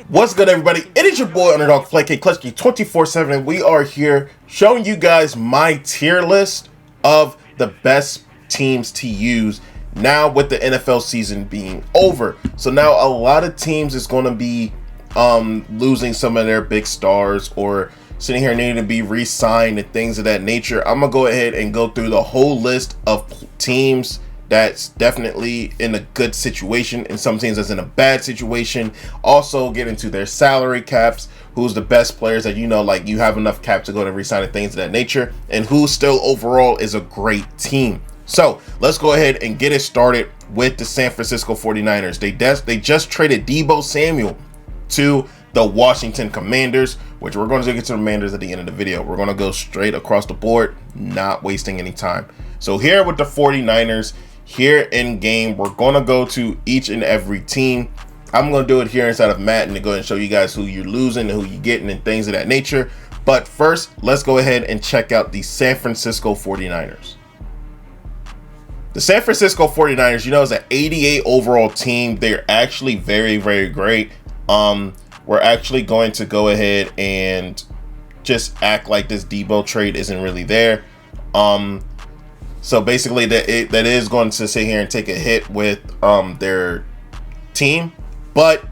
What's good, everybody? It is your boy Underdog Fliff Code 24/7, and we are here showing you guys my tier list of the best teams to use now with the NFL season being over. So now a lot of teams is going to be losing some of their big stars or sitting here needing to be re-signed and things of that nature. I'm gonna go ahead and go through the whole list of teams that's definitely in a good situation and some teams that's in a bad situation. Also get into their salary caps, who's the best players that like you have enough cap to go to re-sign and things of that nature, and who still overall is a great team. So let's go ahead and get it started with the San Francisco 49ers. They just traded Deebo Samuel to the Washington Commanders, which we're going to get to the Commanders at the end of the video. We're going to go straight across the board, not wasting any time. So here with the 49ers, here in game, we're going to go to each and every team. I'm going to do it here inside of Madden to go ahead and show you guys who you're losing and who you're getting and things of that nature. But first, let's go ahead and check out the San Francisco 49ers. The San Francisco 49ers, is an 88 overall team. They're actually very, very great. We're actually going to go ahead and just act like this Deebo trade isn't really there. So basically that is going to sit here and take a hit with their team. But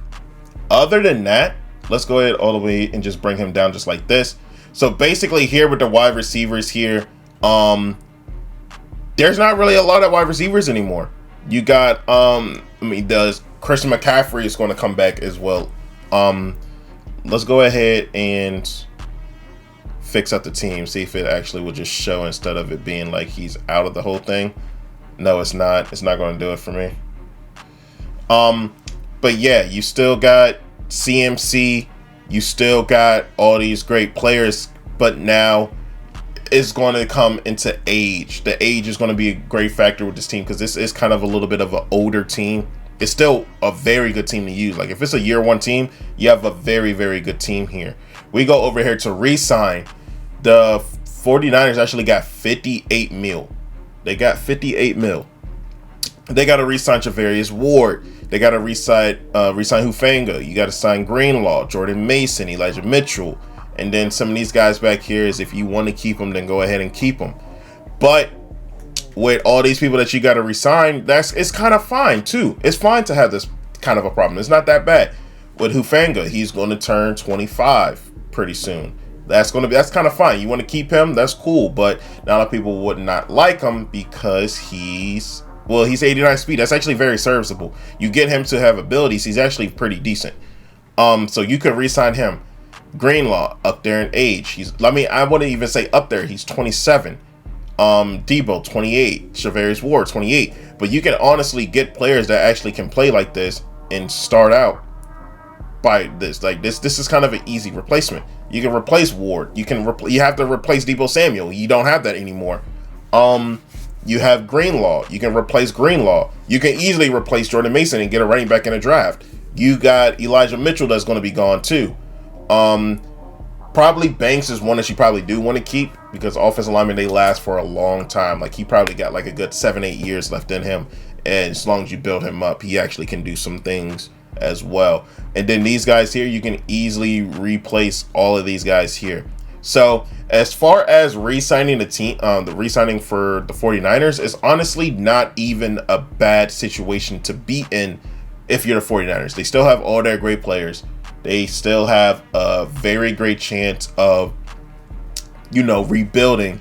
other than that, let's go ahead all the way and just bring him down just like this. So basically here with the wide receivers here, there's not really a lot of wide receivers anymore. You got does Christian McCaffrey is going to come back as well. Let's go ahead and fix up the team, see if it actually will just show instead of it being like he's out of the whole thing. No, it's not going to do it for me. But yeah, you still got CMC, you still got all these great players, but now it's going to come into age. The age is going to be a great factor with this team because this is kind of a little bit of an older team. It's still a very good team to use. Like if it's a year one team, you have a very, very good team here. We go over here to re-sign. The 49ers actually got 58 mil. They got 58 mil. They got to re-sign Javarius Ward. They got to re-sign Hufanga. You got to sign Greenlaw, Jordan Mason, Elijah Mitchell. And then some of these guys back here is if you want to keep them, then go ahead and keep them. But with all these people that you got to resign, it's kind of fine too. It's fine to have this kind of a problem. It's not that bad. With Hufanga, he's going to turn 25 pretty soon. That's kind of fine. You want to keep him, that's cool. But a lot of people would not like him because he's 89 speed. That's actually very serviceable. You get him to have abilities, he's actually pretty decent. So you could re-sign him. Greenlaw up there in age. I wouldn't even say up there. He's 27. Deebo 28, Javarius Ward 28. But you can honestly get players that actually can play like this and start out by this. Like this is kind of an easy replacement. You can replace Ward. You have to replace Deebo Samuel. You don't have that anymore. You have Greenlaw. You can replace Greenlaw. You can easily replace Jordan Mason and get a running back in a draft. You got Elijah Mitchell that's going to be gone too. Probably Banks is one that you probably do want to keep because offensive linemen, they last for a long time. Like he probably got like a good 7-8 years left in him, and as long as you build him up, he actually can do some things as well. And then these guys here, you can easily replace all of these guys here. So as far as re-signing the team, the re-signing for the 49ers is honestly not even a bad situation to be in if you're the 49ers. They still have all their great players. They still have a very great chance of, rebuilding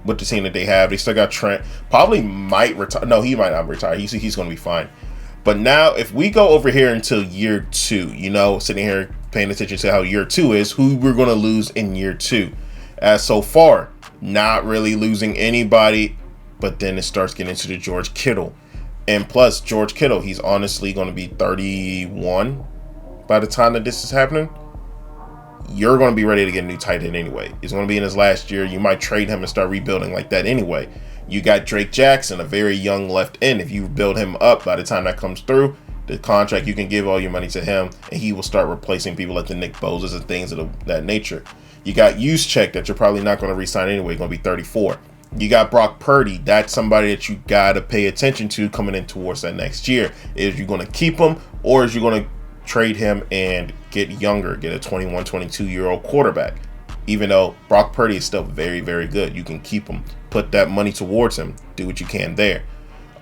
with the team that they have. They still got Trent. Probably might retire. No, he might not retire. He's going to be fine. But now, if we go over here until year 2, sitting here paying attention to how year 2 is, who we're going to lose in year 2. As so far, not really losing anybody, but then it starts getting into the George Kittle. And plus, George Kittle, he's honestly going to be 31 by the time that this is happening. You're going to be ready to get a new tight end anyway. He's going to be in his last year. You might trade him and start rebuilding like that anyway. You got Drake Jackson, a very young left end. If you build him up by the time that comes through, the contract, you can give all your money to him, and he will start replacing people like the Nick Boses and things of that nature. You got Juszczyk that you're probably not going to re-sign anyway, going to be 34. You got Brock Purdy. That's somebody that you got to pay attention to coming in towards that next year. Is you going to keep him, or is you going to trade him and get younger, get a 21, 22-year-old quarterback. Even though Brock Purdy is still very, very good, you can keep him, put that money towards him, do what you can there.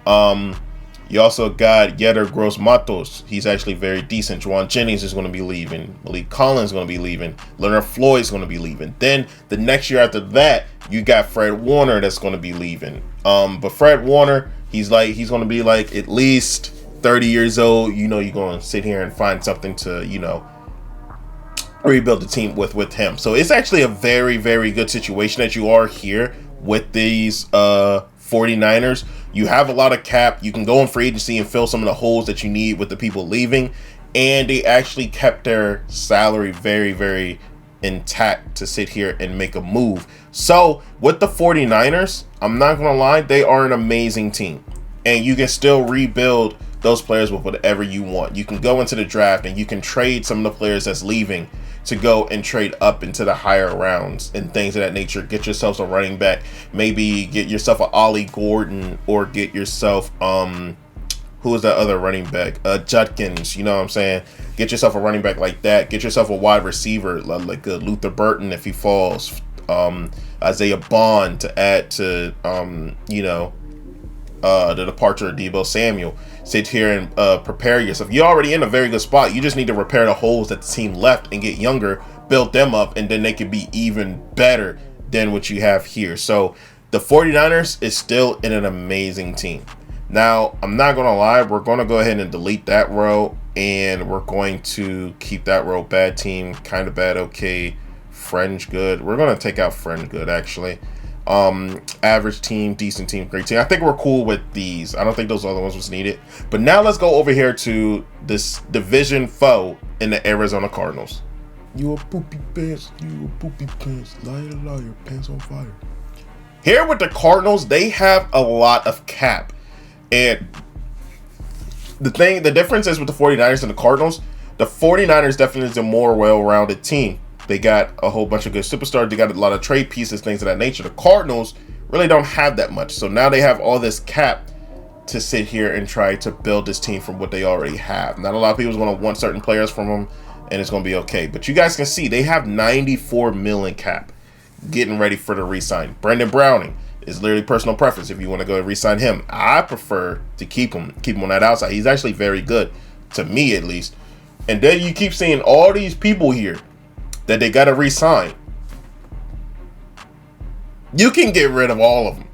You also got Yetur Gross-Matos. He's actually very decent. Juwan Jennings is going to be leaving. Malik Collins is going to be leaving. Leonard Floyd is going to be leaving. Then the next year after that, you got Fred Warner that's going to be leaving. But Fred Warner, he's going to be like at least 30 years old. You know, you're going to sit here and find something to, you know, rebuild the team with him. So it's actually a very, very good situation that you are here with these 49ers. You have a lot of cap. You can go in free agency and fill some of the holes that you need with the people leaving. And they actually kept their salary very, very intact to sit here and make a move. So with the 49ers, I'm not going to lie, they are an amazing team. And you can still rebuild those players with whatever you want. You can go into the draft and you can trade some of the players that's leaving to go and trade up into the higher rounds and things of that nature. Get yourself a running back. Maybe get yourself a Ollie Gordon, or get yourself who is that other running back? Judkins, you know what I'm saying? Get yourself a running back like that. Get yourself a wide receiver like Luther Burton if he falls. Isaiah Bond to add to you know, the departure of Deebo Samuel. Sit here and prepare yourself. You're already in a very good spot. You just need to repair the holes that the team left and get younger, build them up, and then they can be even better than what you have here. So the 49ers is still in an amazing team. Now, I'm not going to lie. We're going to go ahead and delete that row, and we're going to keep that row bad team, kind of bad, okay, fringe good. We're going to take out fringe good, actually. Average team, decent team, great team. I think we're cool with these. I don't think those other ones was needed. But now let's go over here to this division foe in the Arizona Cardinals. You a poopy pants, liar, pants on fire. Here with the Cardinals, they have a lot of cap. And the difference is with the 49ers and the Cardinals, the 49ers definitely is a more well-rounded team. They got a whole bunch of good superstars. They got a lot of trade pieces, things of that nature. The Cardinals really don't have that much. So now they have all this cap to sit here and try to build this team from what they already have. Not a lot of people is going to want certain players from them, and it's going to be okay. But you guys can see they have 94 million cap getting ready for the re-sign. Brandon Browning is literally personal preference if you want to go and re-sign him. I prefer to keep him on that outside. He's actually very good, to me at least. And then you keep seeing all these people here that they got to re-sign. You can get rid of all of them.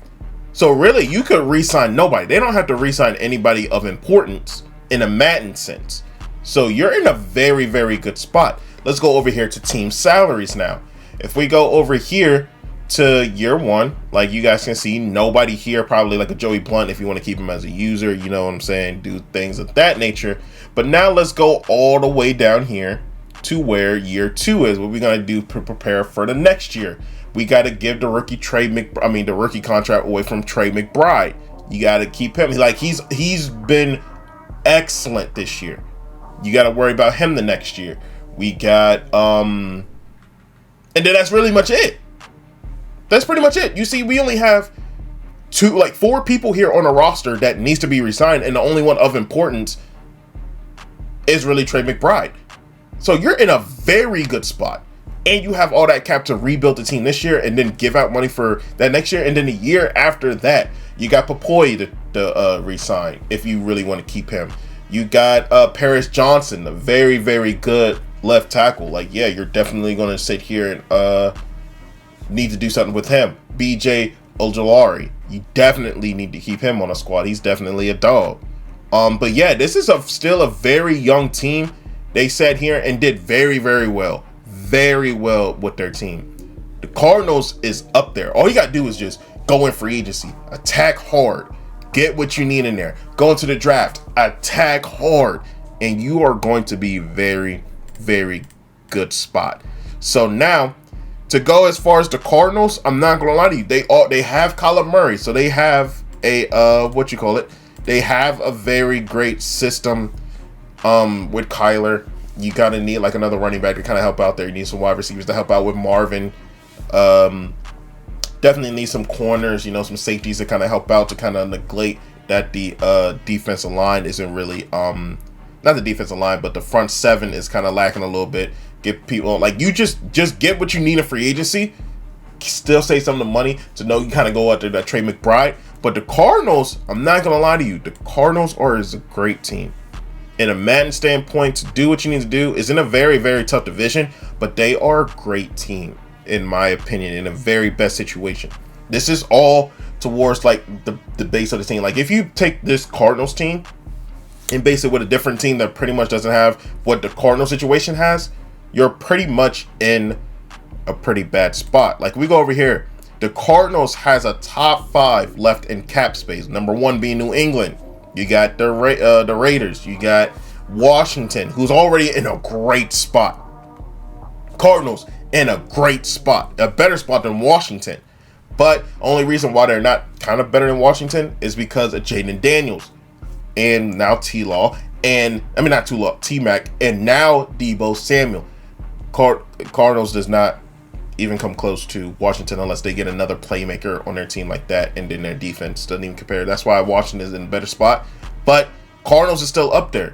So really, you could re-sign nobody. They don't have to re-sign anybody of importance in a Madden sense. So you're in a very, very good spot. Let's go over here to team salaries now. If we go over here to year one, like you guys can see, nobody here, probably like a Joey Blunt if you want to keep him as a user, you know what I'm saying, do things of that nature. But now let's go all the way down here to where year two is. What we're gonna do to prepare for the next year. We got to give the rookie the rookie contract away from Trey McBride. You got to keep him. Like he's been excellent this year. You got to worry about him the next year. We got and then that's really much it. That's pretty much it. You see, we only have four people here on a roster that needs to be resigned, and the only one of importance is really Trey McBride. So you're in a very good spot, and you have all that cap to rebuild the team this year and then give out money for that next year. And then the year after that, you got Papoy to resign if you really want to keep him. You got Paris Johnson, a very, very good left tackle. Like, yeah, you're definitely going to sit here and need to do something with him. BJ Ojulari, you definitely need to keep him on a squad. He's definitely a dog. But yeah, this is still a very young team. They sat here and did very, very well with their team. The Cardinals is up there. All you got to do is just go in free agency, attack hard, get what you need in there, go into the draft, attack hard, and you are going to be very, very good spot. So now, to go as far as the Cardinals, I'm not gonna lie to you, they have Kyler Murray, so they have a they have a very great system with Kyler. You gotta need like another running back to kind of help out there. You need some wide receivers to help out with Marvin. Definitely need some corners, some safeties to kind of help out, to kind of negate that the defensive line isn't really not the defensive line, but the front seven is kind of lacking a little bit. Get people like you just get what you need in free agency. Still save some of the money to know you kind of go out there that Trey McBride. But the Cardinals, I'm not gonna lie to you, the Cardinals is a great team. In a Madden standpoint, to do what you need to do is in a very, very tough division, but they are a great team, in my opinion, in a very best situation. This is all towards like the base of the team. Like if you take this Cardinals team and base it with a different team that pretty much doesn't have what the Cardinal situation has, you're pretty much in a pretty bad spot. Like we go over here, the Cardinals has a top 5 left in cap space. Number 1 being New England. You got the Raiders. You got Washington, who's already in a great spot. Cardinals in a great spot, a better spot than Washington. But only reason why they're not kind of better than Washington is because of Jaden Daniels and now T-Law and not T-Law, T-Mac and now Deebo Samuel. Cardinals does not even come close to Washington unless they get another playmaker on their team like that, and then their defense doesn't even compare. That's why Washington is in a better spot. But Cardinals is still up there.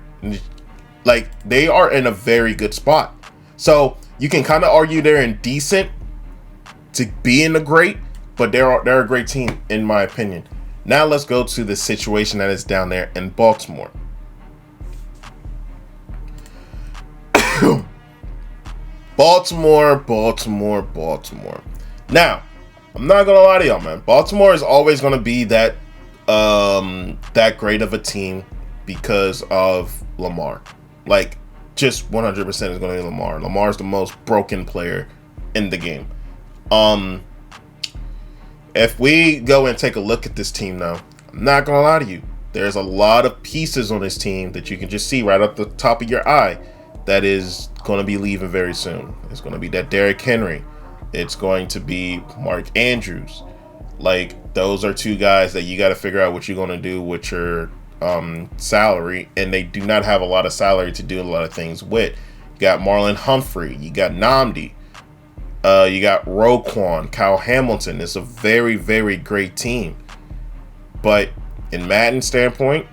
Like they are in a very good spot. So you can kind of argue they're indecent to be in the great, but they're a great team in my opinion. Now let's go to the situation that is down there in Baltimore. Baltimore. Now, I'm not gonna lie to y'all, man. Baltimore is always gonna be that great of a team because of Lamar. Like, just 100% is gonna be Lamar. Lamar's the most broken player in the game. If we go and take a look at this team now, I'm not gonna lie to you. There's a lot of pieces on this team that you can just see right up the top of your eye that is going to be leaving very soon. It's going to be that Derrick Henry. It's going to be Mark Andrews. Like, those are 2 guys that you got to figure out what you're going to do with your salary, and they do not have a lot of salary to do a lot of things with. You got Marlon Humphrey. You got Nnamdi. You got Roquan, Kyle Hamilton. It's a very, very great team. But in Madden standpoint,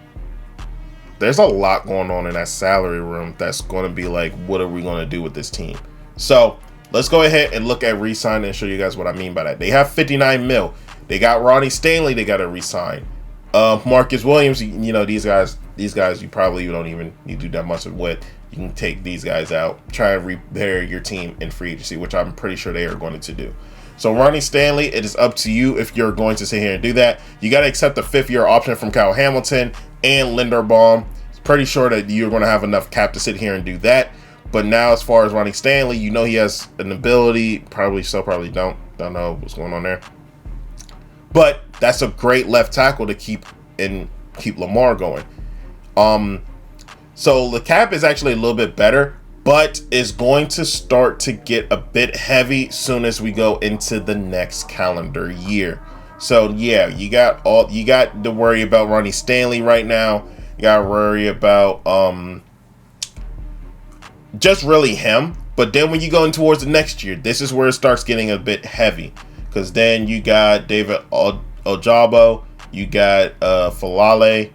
there's a lot going on in that salary room that's going to be like, what are we going to do with this team? So let's go ahead and look at re-sign and show you guys what I mean by that. They have 59 mil. They got Ronnie Stanley. They got to re-sign. Marcus Williams. You know, these guys you probably don't even need to do that much with. You can take these guys out. Try and repair your team in free agency, which I'm pretty sure they are going to do. So Ronnie Stanley, it is up to you if you're going to sit here and do that. You got to accept the 5th-year option from Kyle Hamilton and Linderbaum. Pretty sure that you're going to have enough cap to sit here and do that. But now, as far as Ronnie Stanley, you know he has an ability. Probably so, probably don't know what's going on there. But that's a great left tackle to keep Lamar going. So the cap is actually a little bit better, but is going to start to get a bit heavy soon as we go into the next calendar year. So yeah, you got to worry about Ronnie Stanley right now. You got to worry about just really him. But then when you go in towards the next year, this is where it starts getting a bit heavy, because then you got David Ojabo, you got Falale,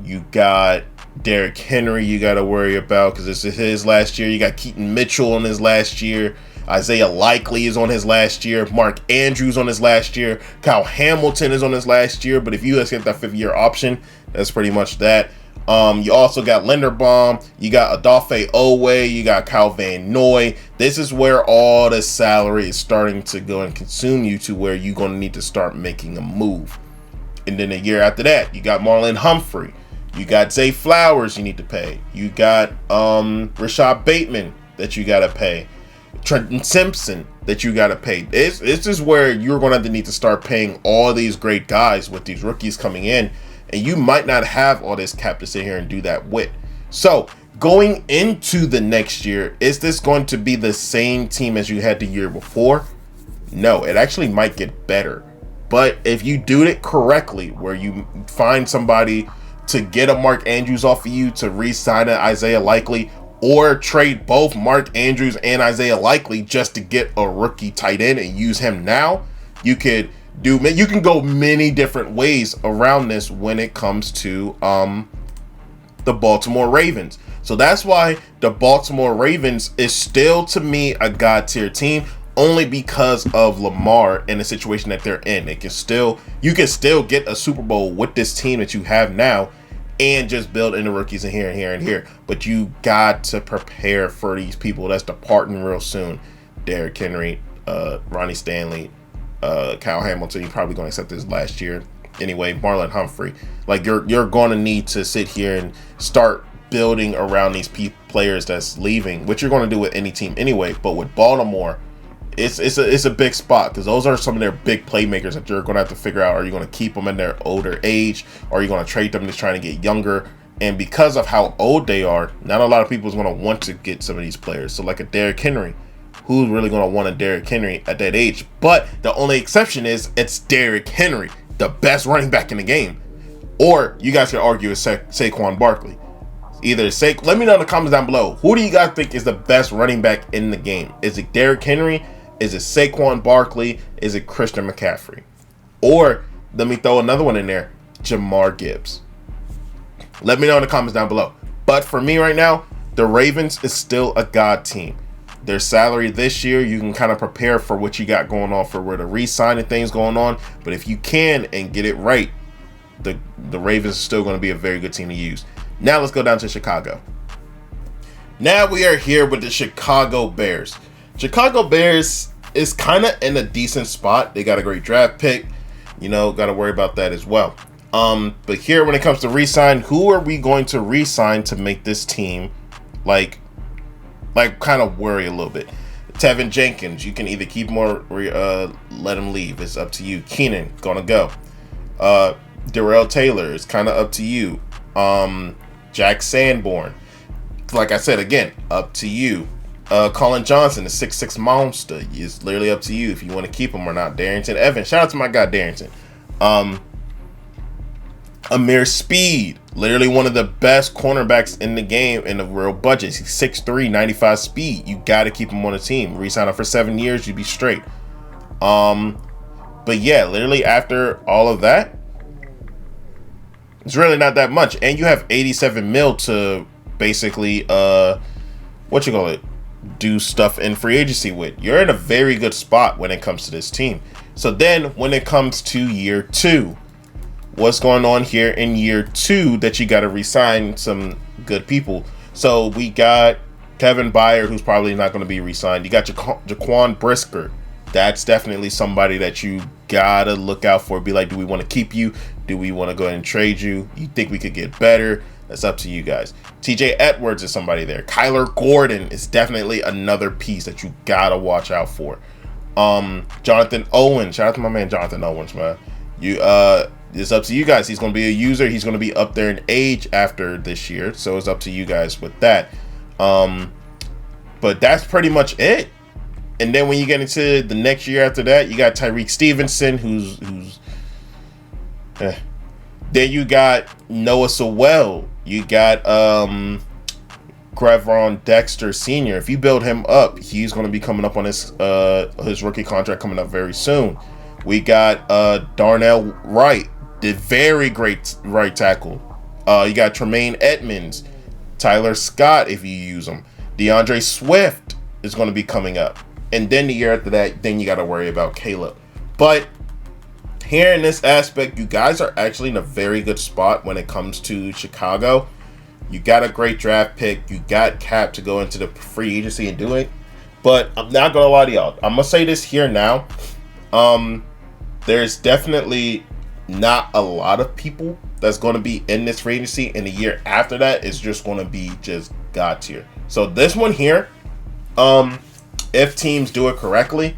you got Derrick Henry you got to worry about because this is his last year. You got Keaton Mitchell on his last year. Isaiah Likely is on his last year. Mark Andrews on his last year. Kyle Hamilton is on his last year. But if you guys get that 5th-year option, that's pretty much that. You also got Linderbaum. You got Odafe Owe. You got Kyle Van Noy. This is where all the salary is starting to go and consume you to where you're going to need to start making a move. And then a year after that, you got Marlon Humphrey. You got Zay Flowers you need to pay. You got Rashad Bateman that you got to pay. Trenton Simpson that you got to pay. This is where you're going to need to start paying all these great guys with these rookies coming in. And you might not have all this cap to sit here and do that with. So going into the next year, is this going to be the same team as you had the year before? No, it actually might get better. But if you do it correctly, where you find somebody to get a Mark Andrews off of you to re-sign an Isaiah Likely, or trade both Mark Andrews and Isaiah Likely just to get a rookie tight end and use him now, you can go many different ways around this when it comes to the Baltimore Ravens. So that's why the Baltimore Ravens is still, to me, a god tier team, only because of Lamar and the situation that they're in. You can still get a Super Bowl with this team that you have now, and just build in the rookies in here and here and here. But you got to prepare for these people that's departing real soon. Derrick Henry, Ronnie Stanley, Kyle Hamilton. You're probably going to accept this last year. Anyway, Marlon Humphrey. Like, you're going to need to sit here and start building around these players that's leaving, which you're going to do with any team anyway. But with Baltimore, it's a big spot, because those are some of their big playmakers that you're going to have to figure out. Are you going to keep them in their older age, or are you going to trade them just trying to get younger? And because of how old they are, not a lot of people is going to want to get some of these players. So like a Derrick Henry, who's really going to want a Derrick Henry at that age? But the only exception is it's Derrick Henry, the best running back in the game. Or you guys could argue it's Saquon Barkley. Let me know in the comments down below. Who do you guys think is the best running back in the game? Is it Derrick Henry? Is it Saquon Barkley? Is it Christian McCaffrey? Or let me throw another one in there, Jamar Gibbs. Let me know in the comments down below. But for me right now, the Ravens is still a god team. Their salary this year, you can kind of prepare for what you got going on for where the re-signing things going on. But if you can and get it right, the Ravens are still going to be a very good team to use. Now let's go down to Chicago. Now we are here with the Chicago Bears. Chicago Bears is kind of in a decent spot. They got a great draft pick. Got to worry about that as well. But here, when it comes to re-sign, who are we going to re-sign to make this team like kind of worry a little bit? Tevin Jenkins, you can either keep him or let him leave. It's up to you. Keenan, gonna go. Darrell Taylor, it's kind of up to you. Jack Sanborn, like I said, again, up to you. Colin Johnson, the 6'6" monster, is literally up to you if you want to keep him or not. Darrington Evans, shout out to my guy Darrington. Amir Speed, literally one of the best cornerbacks in the game in the real budget. He's 6'3", 95 speed. You got to keep him on the team. Resign him for 7 years, you'd be straight. But yeah, literally after all of that, it's really not that much. And you have 87 mil to basically, do stuff in free agency with. You're in a very good spot when it comes to this team. So then when it comes to year 2, what's going on here in year 2 that you got to re-sign some good people? So we got Kevin Byard, who's probably not going to be re-signed. You got Jaquan Brisker. That's definitely somebody that you got to look out for. Be like, do we want to keep you? Do we want to go ahead and trade you? You think we could get better? That's up to you guys. TJ Edwards is somebody there. Kyler Gordon is definitely another piece that you got to watch out for. Jonathan Owens. Shout out to my man Jonathan Owens, man. It's up to you guys. He's going to be a user. He's going to be up there in age after this year. So it's up to you guys with that. But that's pretty much it. And then when you get into the next year after that, you got Tyreek Stevenson, who's Then you got Noah Sewell. You got Grevon Dexter Sr. If you build him up, he's going to be coming up on his rookie contract coming up very soon. We got Darnell Wright, the very great right tackle. You got Tremaine Edmonds, Tyler Scott if you use him. DeAndre Swift is going to be coming up. And then the year after that, then you got to worry about Caleb. But here in this aspect, you guys are actually in a very good spot when it comes to Chicago. You got a great draft pick. You got cap to go into the free agency and do it. But I'm not going to lie to y'all. I'm going to say this here now. There's definitely not a lot of people that's going to be in this free agency. And the year after that is just going to be just God tier. So this one here, if teams do it correctly,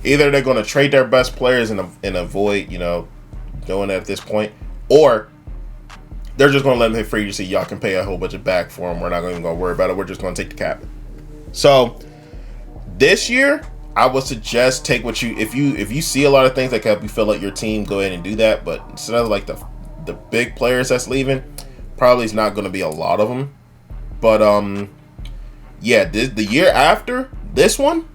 either they're going to trade their best players and avoid, doing it at this point, or they're just going to let them hit free agency. Y'all can pay a whole bunch of back for them. We're not even going to worry about it. We're just going to take the cap. So this year, I would suggest take what if you see a lot of things that can help you fill out your team, go ahead and do that. But instead of like the big players that's leaving, probably is not going to be a lot of them. But yeah, the year after this one,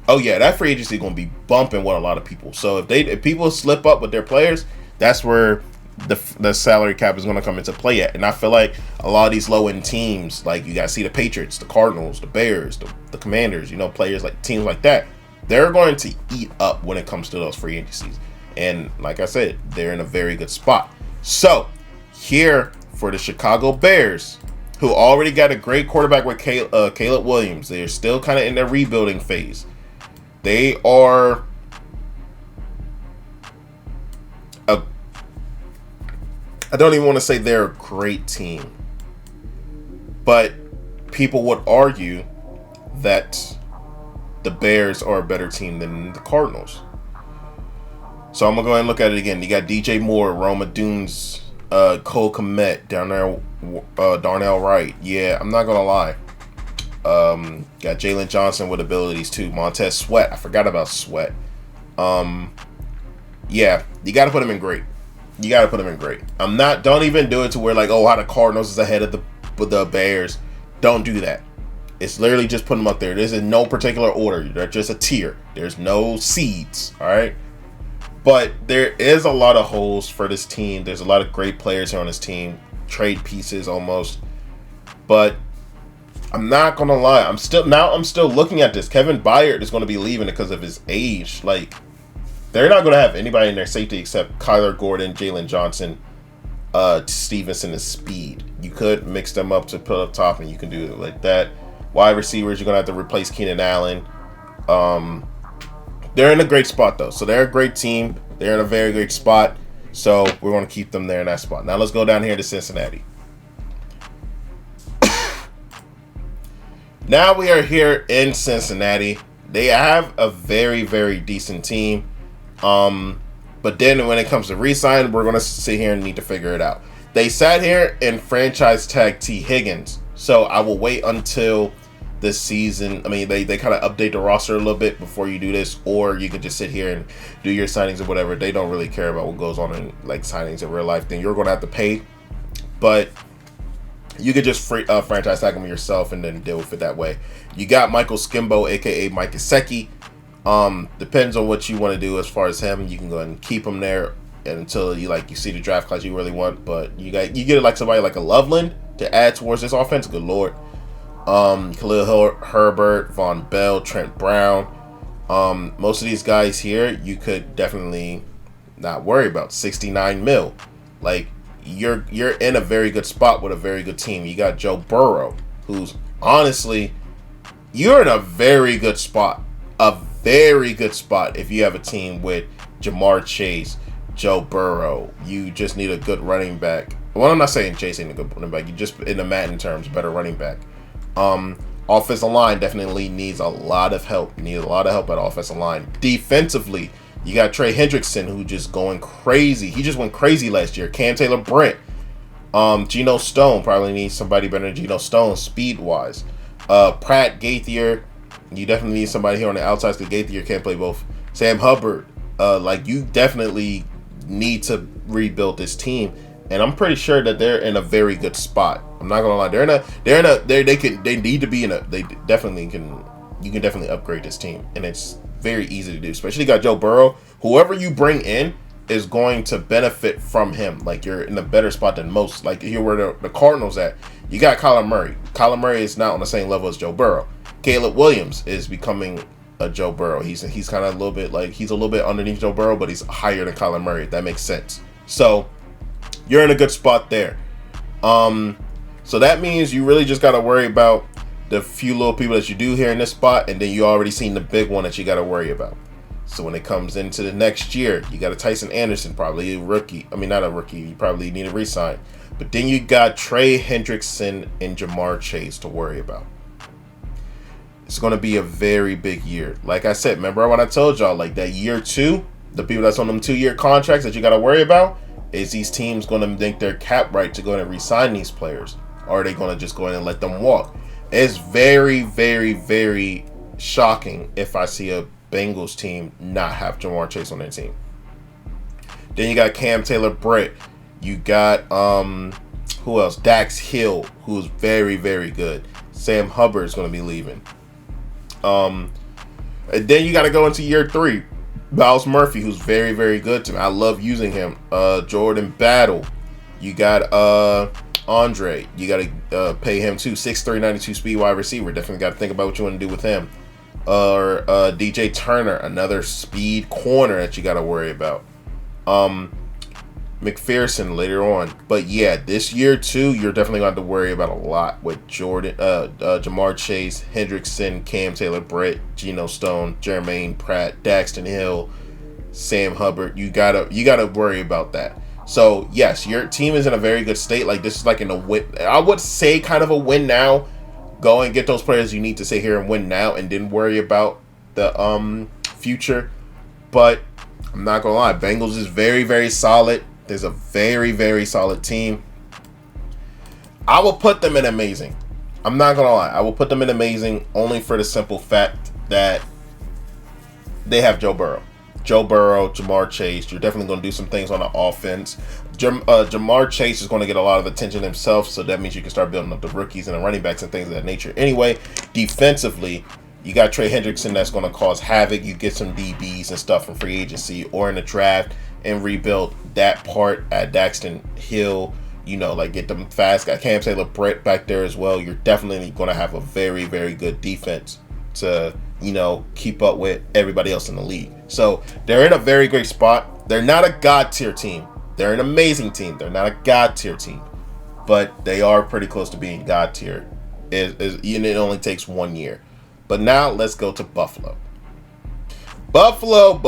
oh yeah, that free agency is going to be bumping with a lot of people. So if people slip up with their players, that's where the salary cap is going to come into play at. And I feel like a lot of these low end teams, like you got to see the Patriots, the Cardinals, the Bears, the Commanders, players like teams like that, they're going to eat up when it comes to those free agencies. And like I said, they're in a very good spot. So here for the Chicago Bears, who already got a great quarterback with Caleb Williams, they're still kind of in their rebuilding phase. They are I don't even want to say they're a great team, but people would argue that the Bears are a better team than the Cardinals. So I'm going to go ahead and look at it again. You got DJ Moore, Roma Dunes, Cole Kmet, Darnell Wright. Yeah, I'm not going to lie. Got Jalen Johnson with abilities too. Montez Sweat. I forgot about Sweat. Yeah, you got to put him in great. Don't even do it to where like, oh, how the Cardinals is ahead of the Bears. Don't do that. It's literally just put them up there. There's in no particular order. They're just a tier. There's no seeds. All right. But there is a lot of holes for this team. There's a lot of great players here on this team. Trade pieces almost. But I'm not gonna lie. I'm still looking at this. Kevin Byard is going to be leaving because of his age. Like, they're not going to have anybody in their safety except Kyler Gordon, Jalen Johnson, Stevenson, and speed. You could mix them up to put up top, and you can do it like that. Wide receivers, you're going to have to replace Keenan Allen. They're in a great spot, though. So they're a great team. They're in a very great spot. So we're going to keep them there in that spot. Now let's go down here to Cincinnati. Now we are here in Cincinnati. They have a very, very decent team. But then when it comes to re-sign, we're going to sit here and need to figure it out. They sat here and franchise tag T. Higgins. So I will wait until this season. I mean, they kind of update the roster a little bit before you do this, or you can just sit here and do your signings or whatever. They don't really care about what goes on in like signings in real life. Then you're going to have to pay, but you could just franchise tag them yourself and then deal with it that way. You got Michael Skimbo, aka Mike Gesicki. Depends on what you want to do as far as him. You can go ahead and keep him there until you see the draft class you really want. But you get like somebody like a Loveland to add towards this offense. Good lord. Khalil Herbert, Von Bell, Trent Brown. Most of these guys here you could definitely not worry about. 69 mil. Like, you're in a very good spot with a very good team. You got Joe Burrow, who's honestly, you're in a very good spot. A very good spot if you have a team with Jamar Chase, Joe Burrow. You just need a good running back. Well, I'm not saying Chase ain't a good running back. You just, in the Madden terms, better running back. Offensive line definitely needs a lot of help. Need a lot of help at offensive line. Defensively, you got Trey Hendrickson, who just going crazy. He just went crazy last year. Cam Taylor-Britt. Geno Stone probably needs somebody better than Geno Stone speed-wise. Pratt, Gaither. You definitely need somebody here on the outside because Gaither can't play both. Sam Hubbard. You definitely need to rebuild this team. And I'm pretty sure that they're in a very good spot. I'm not gonna lie. They need to be in a. They definitely can. You can definitely upgrade this team, and it's very easy to do. Especially you got Joe Burrow. Whoever you bring in is going to benefit from him. Like, you're in a better spot than most. Like, here where the Cardinals at. You got Kyler Murray. Kyler Murray is not on the same level as Joe Burrow. Caleb Williams is becoming a Joe Burrow. He's kind of a little bit underneath Joe Burrow, but he's higher than Kyler Murray. If that makes sense. So you're in a good spot there. So that means you really just got to worry about the few little people that you do here in this spot, and then you already seen the big one that you got to worry about. So when it comes into the next year, you got a Tyson Anderson, probably a rookie. I mean, not a rookie. You probably need to re-sign. But then you got Trey Hendrickson and Jamar Chase to worry about. It's going to be a very big year. Like I said, remember when I told y'all, like, that year two, the people that's on them 2-year contracts that you got to worry about, is these teams going to make their cap right to go and re-sign these players? Or are they going to just go in and let them walk? It's very, very, very shocking if I see a Bengals team not have Jamar Chase on their team. Then you got Cam Taylor-Britt. You got, who else? Dax Hill, who's very, very good. Sam Hubbard is going to be leaving. And then you got to go into year 3. Miles Murphy, who's very, very good to me. I love using him. Jordan Battle. You got Andre. You got to pay him too. 6'3", 92 speed wide receiver. Definitely got to think about what you want to do with him. Or DJ Turner, another speed corner that you got to worry about. McPherson later on. But yeah, this year too, you're definitely going to have to worry about a lot with Jordan, Jamar Chase, Hendrickson, Cam Taylor-Britt, Geno Stone, Jermaine Pratt, Daxton Hill, Sam Hubbard. You gotta worry about that. So yes, your team is in a very good state. Like, this is like in a win. I would say kind of a win now. Go and get those players you need to sit here and win now, and then worry about the future. But I'm not gonna lie, Bengals is very, very solid. There's a very, very solid team. I will put them in amazing. I'm not gonna lie, I will put them in amazing only for the simple fact that they have Joe Burrow, Jamar Chase. You're definitely going to do some things on the offense. Jamar Chase is going to get a lot of attention himself, so that means you can start building up the rookies and the running backs and things of that nature. Anyway, defensively, you got Trey Hendrickson that's going to cause havoc. You get some DBs and stuff from free agency or in the draft and rebuild that part at Daxton Hill. You know, like, get them fast. Got Cam Taylor-Britt back there as well. You're definitely going to have a very, very good defense to, you know, keep up with everybody else in the league. So they're in a very great spot. They're not a God tier team. They're an amazing team. They're not a God tier team, but they are pretty close to being God tier. It only takes 1 year. But now let's go to Buffalo. Buffalo.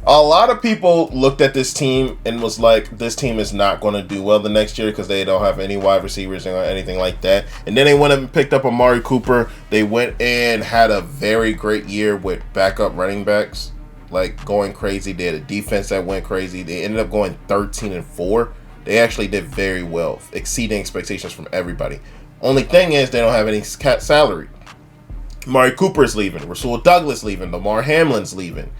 A lot of people looked at this team and was like, this team is not going to do well the next year because they don't have any wide receivers or anything like that. And then they went up and picked up Amari Cooper. They went and had a very great year with backup running backs, like, going crazy. They had a defense that went crazy. They ended up going 13-4. They actually did very well, exceeding expectations from everybody. Only thing is they don't have any salary. Amari Cooper's leaving. Rasul Douglas leaving. Lamar Hamlin's leaving.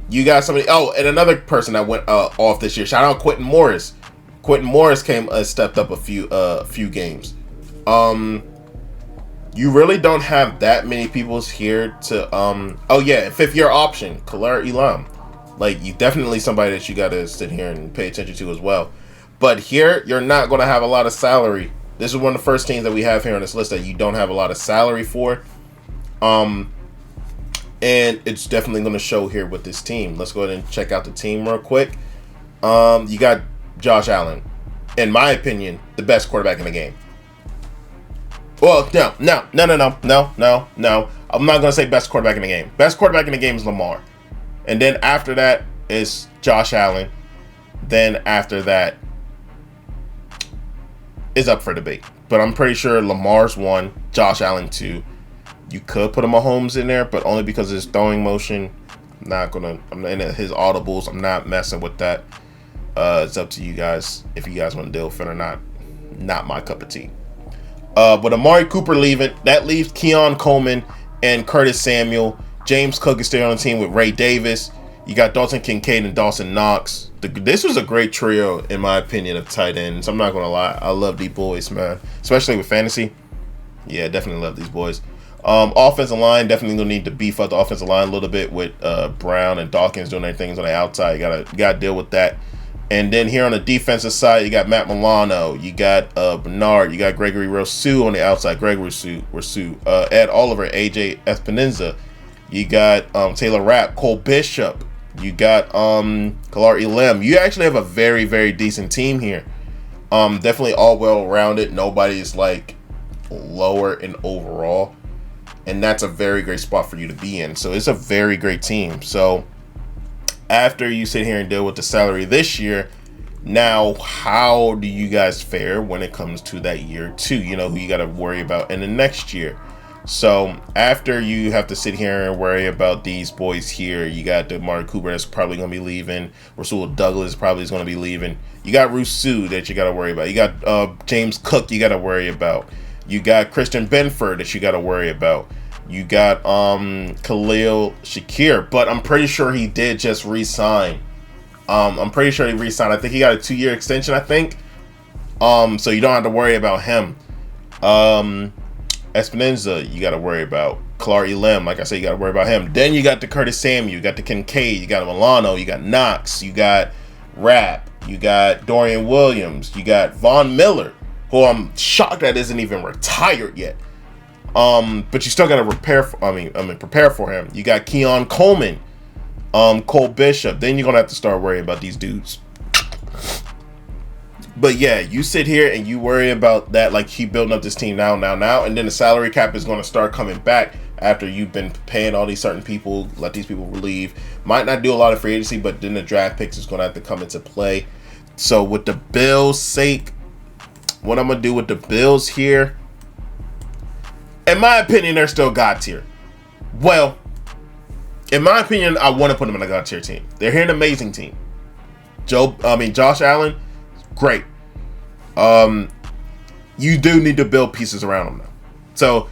You got somebody. Oh, and another person that went off this year. Shout out Quentin Morris. Quentin Morris stepped up a few games. You really don't have that many people here to. Oh yeah, 5th year option, Khalil Elam. Like, you definitely somebody that you got to sit here and pay attention to as well. But here, you're not going to have a lot of salary. This is one of the first teams that we have here on this list that you don't have a lot of salary for. And it's definitely going to show here with this team. Let's go ahead and check out the team real quick. You got Josh Allen, in my opinion, the best quarterback in the game. Well, no. I'm not going to say best quarterback in the game. Best quarterback in the game is Lamar. And then after that is Josh Allen. Then after that is up for debate. But I'm pretty sure Lamar's 1, Josh Allen 2. You could put a Mahomes in there, but only because of his throwing motion. I'm in his audibles. I'm not messing with that. It's up to you guys if you guys want to deal with it or not. Not my cup of tea. But Amari Cooper leaving, that leaves Keon Coleman and Curtis Samuel. James Cook is still on the team with Ray Davis. You got Dalton Kincaid and Dawson Knox. This was a great trio, in my opinion, of tight ends. I'm not going to lie. I love these boys, man. Especially with fantasy. Yeah, definitely love these boys. Offensive line, definitely going to need to beef up the offensive line a little bit with Brown and Dawkins doing their things on the outside. You gotta deal with that. And then here on the defensive side, you got Matt Milano. You got Bernard. You got Gregory Rousseau on the outside. Greg Rousseau. Ed Oliver. AJ Espinoza. You got Taylor Rapp. Cole Bishop. You got Khalil Elam. You actually have a very, very decent team here. Definitely all well-rounded. Nobody's like lower in overall. And that's a very great spot for you to be in. So it's a very great team. So after you sit here and deal with the salary this year, now how do you guys fare when it comes to that year 2? You know, who you got to worry about in the next year. So after you have to sit here and worry about these boys here, you got Amari Cooper that's probably going to be leaving. Rasul Douglas probably is going to be leaving. You got Rousseau that you got to worry about. You got James Cook you got to worry about. You got Christian Benford that you got to worry about. You got Khalil Shakir, but I'm pretty sure he did just re-sign. I'm pretty sure he re-signed. I think he got a 2-year extension, I think. So you don't have to worry about him. Espinoza, you got to worry about. Clark Elam, like I said, you got to worry about him. Then you got the Curtis Samuel, you got the Kincaid, you got Milano, you got Knox, you got Rapp, you got Dorian Williams, you got Von Miller, who I'm shocked that isn't even retired yet. But you still got to prepare for him. You got Keon Coleman, Cole Bishop. Then you're gonna have to start worrying about these dudes. But yeah, you sit here and you worry about that, like he building up this team now, and then the salary cap is going to start coming back after you've been paying all these certain people, let these people leave. Might not do a lot of free agency, but then the draft picks is going to have to come into play. So with the Bills' sake, what I'm going to do with the Bills here, in my opinion, they're still God tier. Well, in my opinion, I want to put them in a God tier team. They're here an amazing team. Josh Allen, great. You do need to build pieces around them now. So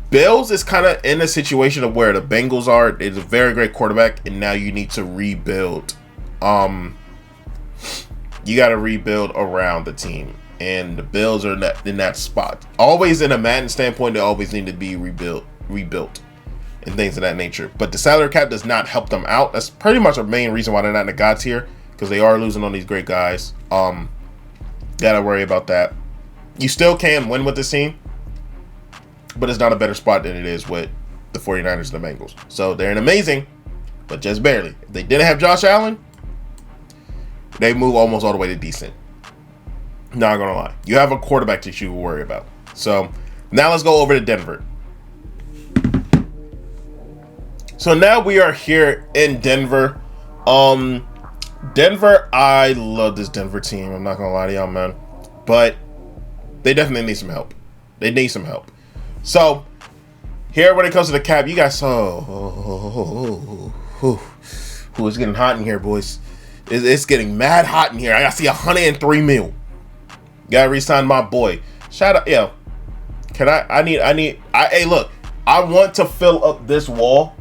Bills is kind of in a situation of where the Bengals are. It's a very great quarterback, and now you need to rebuild. You got to rebuild around the team, and the Bills are in that spot. Always in a Madden standpoint, they always need to be rebuilt, and things of that nature. But the salary cap does not help them out. That's pretty much the main reason why they're not in the God tier, because they are losing on these great guys. Gotta worry about that. You still can win with this team, but it's not a better spot than it is with the 49ers and the Bengals. So they're an amazing, but just barely. If they didn't have Josh Allen, they move almost all the way to decent. Not gonna lie. You have a quarterback that you worry about. So now let's go over to Denver. So now we are here in Denver. Denver, I love this Denver team. I'm not gonna lie to y'all, man. But they definitely need some help. They need some help. So here, when it comes to the cap, you guys it's getting hot in here, boys. It's getting mad hot in here. I see 103 mil. Gotta re-sign my boy. Shout out, yo. Hey, look, I want to fill up this wall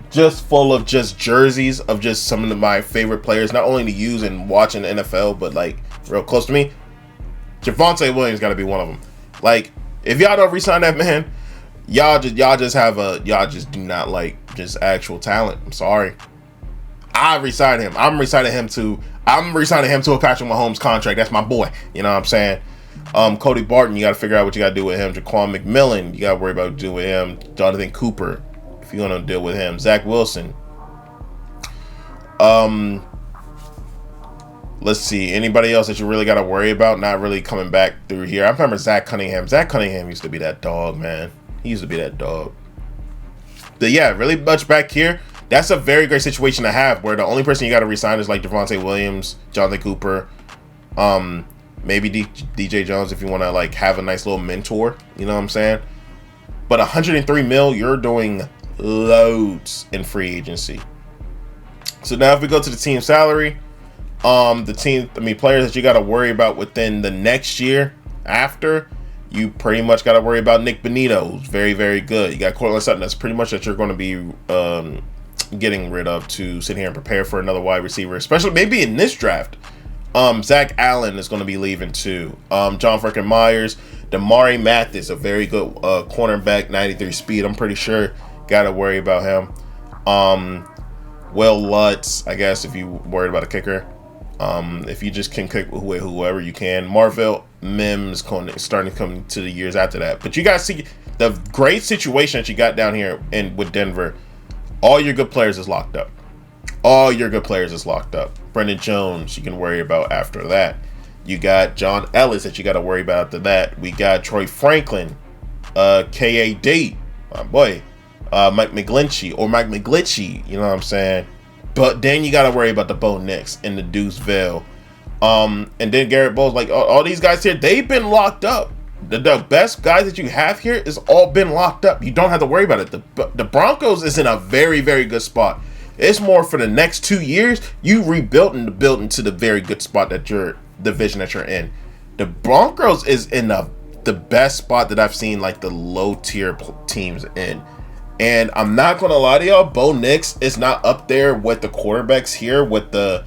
just full of just jerseys of just some of my favorite players, not only to use and watch in the NFL, but like real close to me. Javonte Williams got to be one of them. Like, if y'all don't re-sign that man, y'all just do not like just actual talent. I'm sorry. I re-signed him. I'm re-signing him to a Patrick Mahomes contract. That's my boy. You know what I'm saying? Cody Barton, you got to figure out what you got to do with him. Jaquan McMillan, you got to worry about what to do with him. Jonathan Cooper, if you're going to deal with him. Zach Wilson. Let's see. Anybody else that you really got to worry about not really coming back through here? I remember Zach Cunningham. Zach Cunningham used to be that dog, man. He used to be that dog. But yeah, really much back here. That's a very great situation to have where the only person you got to resign is like Javonte Williams, Jonathan Cooper, maybe DJ Jones if you want to like have a nice little mentor. You know what I'm saying? But 103 mil, you're doing loads in free agency. So now if we go to the team salary, players that you got to worry about within the next year after, you pretty much got to worry about Nick Bonito, who's very, very good. You got Cortland Sutton, that's pretty much that you're going to be getting rid of to sit here and prepare for another wide receiver, especially maybe in this draft. Zach Allen is going to be leaving too. John Franklin Myers, Damari Mathis, a very good cornerback, 93 speed. I'm pretty sure. Got to worry about him. Will Lutz, I guess, if you worried about a kicker. If you just can kick with whoever you can. Marvell Mims starting to come to the years after that. But you guys see the great situation that you got down here with Denver. All your good players is locked up. Brendan Jones, you can worry about after that. You got John Ellis that you got to worry about after that. We got Troy Franklin, KAD, my boy, Mike McGlinchey, you know what I'm saying? But then you got to worry about the Bo Nix and the Deuce Vale. And then Garrett Bowles, like all these guys here, they've been locked up. The best guys that you have here is all been locked up. You don't have to worry about it. The Broncos is in a very, very good spot. It's more for the next 2 years. You rebuilt and built into the very good spot that the division that you're in. The Broncos is in the best spot that I've seen like the low tier teams in. And I'm not going to lie to y'all, Bo Nix is not up there with the quarterbacks here with the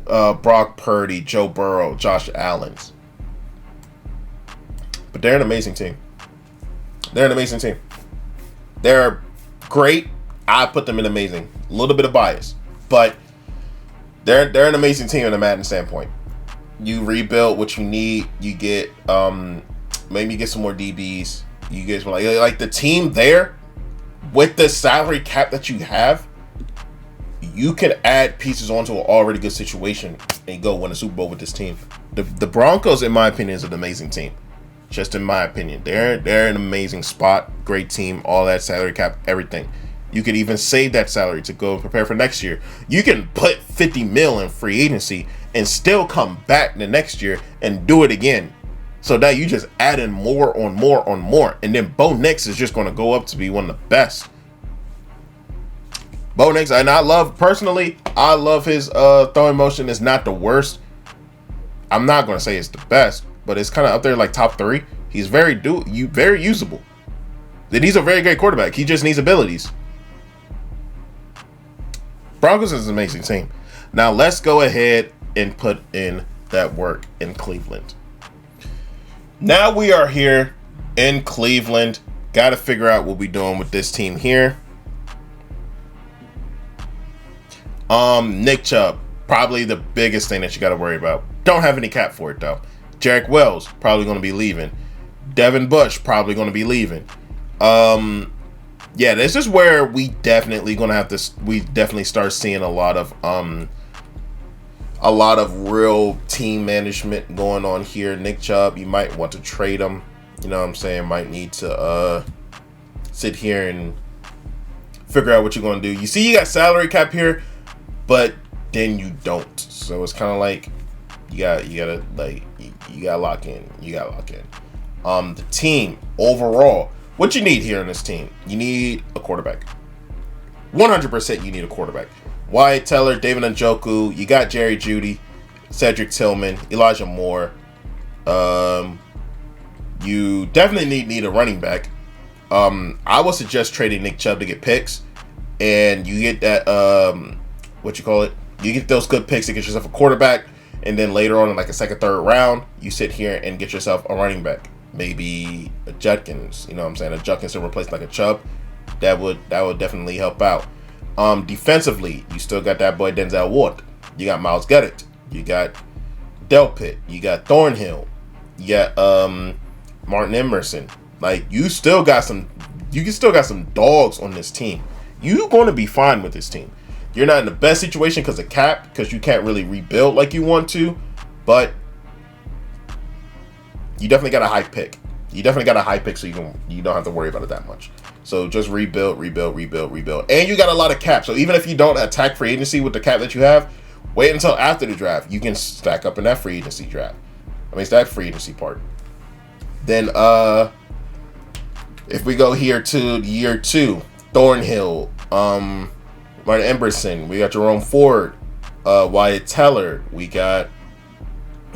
Brock Purdy, Joe Burrow, Josh Allen's. But they're an amazing team. They're an amazing team. They're great. I put them in amazing. A little bit of bias, but they're an amazing team in a Madden standpoint. You rebuild what you need. You get maybe get some more DBs. You get some, like the team there with the salary cap that you have. You can add pieces onto an already good situation and go win a Super Bowl with this team. The Broncos, in my opinion, is an amazing team. Just in my opinion, they're an amazing spot, great team, all that salary cap, everything. You could even save that salary to go prepare for next year. You can put $50 million in free agency and still come back the next year and do it again. So now you just add in more on more on more, and then Bo Nix is just going to go up to be one of the best. Bo Nix, and I love his throwing motion. Is not the worst. I'm not going to say it's the best, but it's kind of up there like top 3. He's very usable. And he's a very great quarterback. He just needs abilities. Broncos is an amazing team. Now let's go ahead and put in that work in Cleveland. Now we are here in Cleveland. Got to figure out what we're doing with this team here. Nick Chubb, probably the biggest thing that you got to worry about. Don't have any cap for it though. Jarek Wells probably going to be leaving. Devin Bush probably going to be leaving. Yeah, this is where we definitely going to have to. We definitely start seeing a lot of real team management going on here. Nick Chubb, you might want to trade him. You know what I'm saying? Might need to sit here and figure out what you're going to do. You see, you got salary cap here, but then you don't. So it's kind of like you gotta lock in. The team overall, what you need here in this team, you need a quarterback. 100% you need a quarterback. Wyatt Teller, David Njoku, you got Jerry Jeudy, Cedric Tillman, Elijah Moore. You definitely need a running back. I would suggest trading Nick Chubb to get picks, and you get that you get those good picks to get yourself a quarterback, and then later on in like a second, third round, you sit here and get yourself a running back. Maybe a Judkins, you know what I'm saying? A Judkins to replace like a Chubb. That would definitely help out. Defensively, you still got that boy Denzel Ward. You got Myles Garrett. You got Delpit. You got Thornhill. You got Martin Emerson. Like you still got some dogs on this team. You're going to be fine with this team. You're not in the best situation because of cap, because you can't really rebuild like you want to, but you definitely got a high pick. So you don't have to worry about it that much. So just rebuild. And you got a lot of cap. So even if you don't attack free agency with the cap that you have, wait until after the draft. You can stack up in that free agency draft. It's that free agency part. Then if we go here to year 2, Thornhill, Martin Emerson, we got Jerome Ford, Wyatt Teller, we got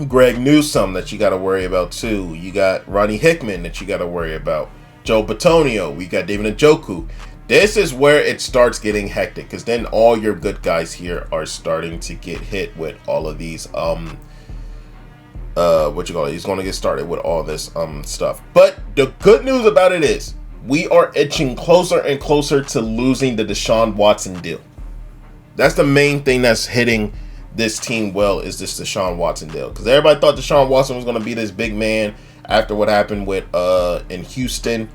Greg Newsome that you got to worry about too. You got Ronnie Hickman that you got to worry about. Joe Batonio, we got David Njoku. This is where it starts getting hectic because then all your good guys here are starting to get hit with all of these He's going to get started with all this stuff. But the good news about it is we are edging closer and closer to losing the Deshaun Watson deal. That's the main thing that's hitting this team well, is this Deshaun Watson deal. Because everybody thought Deshaun Watson was going to be this big man after what happened with in Houston.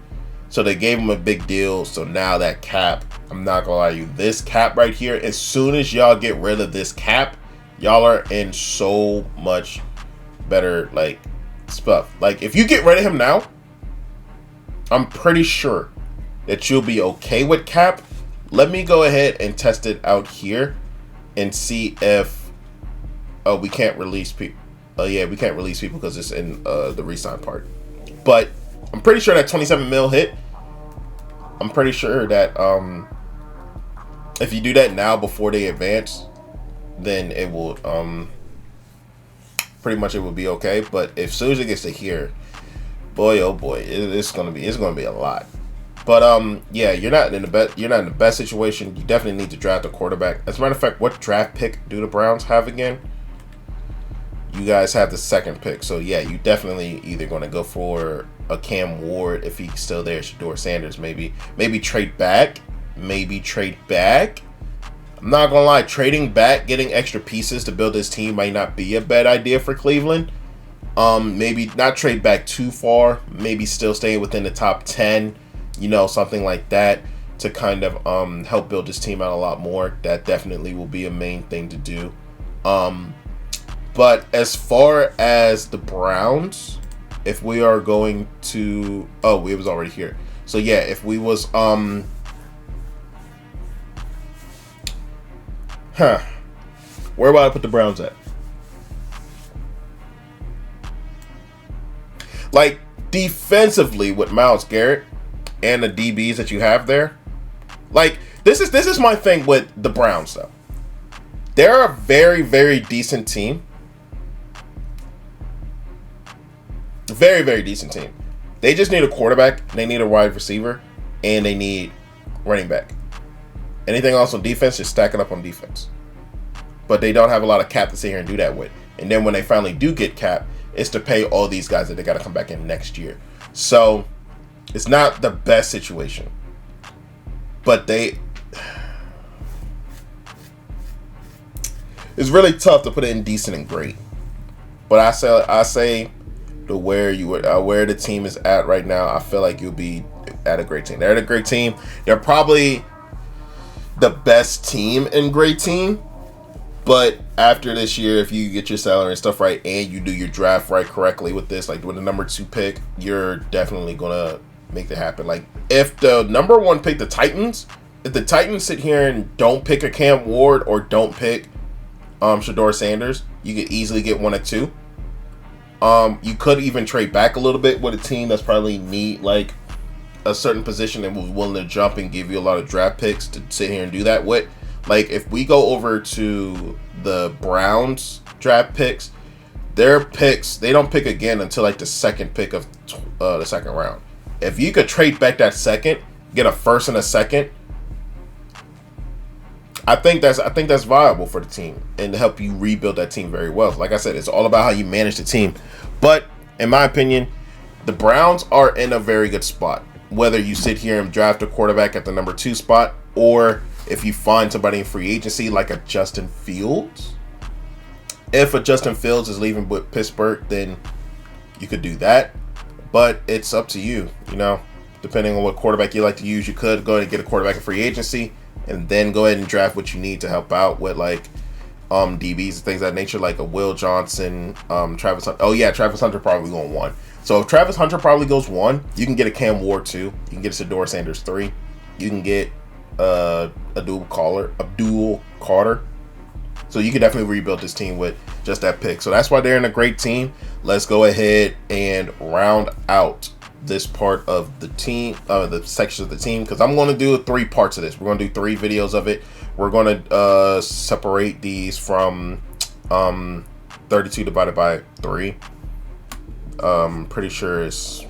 So they gave him a big deal. So now that cap, I'm not going to lie to you, this cap right here, as soon as y'all get rid of this cap, y'all are in so much better stuff. Like if you get rid of him now, I'm pretty sure that you'll be okay with cap. Let me go ahead and test it out here and see if we can't release people. Yeah, we can't release people because it's in the re-sign part. But I'm pretty sure that 27 mil hit. I'm pretty sure that if you do that now before they advance, then it will pretty much it will be okay. But as soon as it gets to here, boy oh boy, it's gonna be a lot. But yeah, you're not in the best situation. You definitely need to draft a quarterback. As a matter of fact, what draft pick do the Browns have again? You guys have the second pick. So, yeah, you definitely either going to go for a Cam Ward if he's still there, Shador Sanders, maybe trade back. Maybe trade back. I'm not going to lie, trading back, getting extra pieces to build this team might not be a bad idea for Cleveland. Maybe not trade back too far. Maybe still stay within the top 10, something like that to kind of help build this team out a lot more. That definitely will be a main thing to do. But as far as the Browns, if we are going to... Oh, it was already here. So, yeah, if we was... Where about I put the Browns at? Like, defensively with Myles Garrett and the DBs that you have there, like, this is my thing with the Browns, though. They're a very, very decent team. Very, very decent team. They just need a quarterback, they need a wide receiver, and they need running back. Anything else on defense, just stack it up on defense. But they don't have a lot of cap to sit here and do that with. And then when they finally do get cap, it's to pay all these guys that they got to come back in next year. So it's not the best situation. But it's really tough to put it in decent and great. But I say where the team is at right now, I feel like you'll be at a great team. They're at a great team. They're probably the best team in great team. But after this year, if you get your salary and stuff right and you do your draft right correctly with this, like with the number 2 pick, you're definitely going to make it happen. Like if the number 1 pick, if the Titans sit here and don't pick a Cam Ward or don't pick Shador Sanders, you could easily get 1 or 2. You could even trade back a little bit with a team that's probably need like a certain position and was willing to jump and give you a lot of draft picks to sit here and do that with. Like, if we go over to the Browns draft picks, their picks, they don't pick again until, like, the second pick of the second round. If you could trade back that second, get a first and a second, I think that's viable for the team and to help you rebuild that team very well. Like I said, it's all about how you manage the team. But, in my opinion, the Browns are in a very good spot. Whether you sit here and draft a quarterback at the number 2 spot or... if you find somebody in free agency like a Justin Fields, if a Justin Fields is leaving with Pittsburgh, then you could do that. But it's up to you, depending on what quarterback you like to use. You could go ahead and get a quarterback in free agency and then go ahead and draft what you need to help out with like DBs and things of that nature, like a Will Johnson, Travis Hunter. Oh yeah, Travis Hunter probably going 1. So if Travis Hunter probably goes 1, you can get a Cam Ward 2. You can get a Shador Sanders 3. You can get Abdul Carter. So you can definitely rebuild this team with just that pick. So that's why they're in a great team. Let's go ahead and round out this part of the team, the sections of the team, because I'm going to do 3 parts of this. We're going to do 3 videos of it. We're going to separate these from 32 divided by 3. Pretty sure it's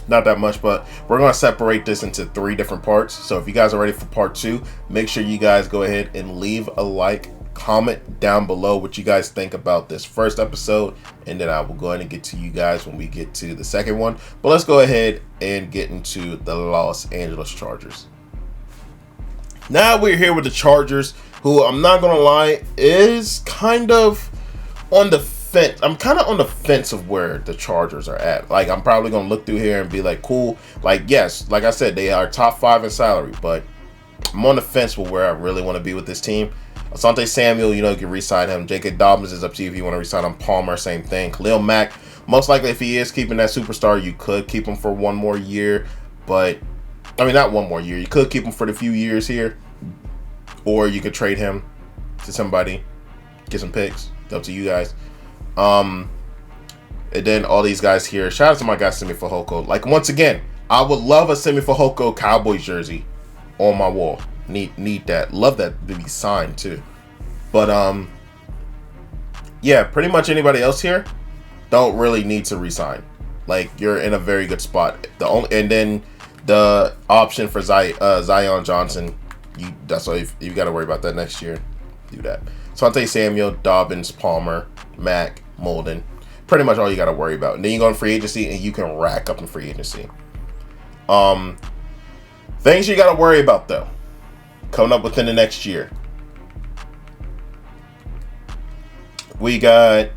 not that much, but we're going to separate this into 3 different parts. So if you guys are ready for part 2, make sure you guys go ahead and leave a like, comment down below what you guys think about this first episode, and then I will go ahead and get to you guys when we get to the second one. But let's go ahead and get into the Los Angeles Chargers. Now we're here with the Chargers, who I'm not going to lie is kind of on the fence. I'm kind of on the fence of where the Chargers are at. Like, I'm probably going to look through here and be like, cool. Like, yes, like I said, they are top 5 in salary, but I'm on the fence with where I really want to be with this team. Asante Samuel, you can re-sign him. J.K. Dobbins is up to you if you want to re-sign him. Palmer, same thing. Khalil Mack, most likely if he is keeping that superstar, you could keep him for 1 more year. But, I mean, not 1 more year. You could keep him for the few years here. Or you could trade him to somebody. Get some picks. It's up to you guys. And then all these guys here. Shout out to my guy Simi Fehoko. Like, once again, I would love a Simi Fehoko Cowboys jersey on my wall. Need that. Love that to be signed too. But yeah, pretty much anybody else here don't really need to resign. Like, you're in a very good spot. And then the option for Zion Johnson, that's why you got to worry about that next year. Do that. Asante Samuel, Dobbins, Palmer, Mack, Molden. Pretty much all you got to worry about. And then you go in free agency, and you can rack up in free agency. Things you got to worry about, though, coming up within the next year. We got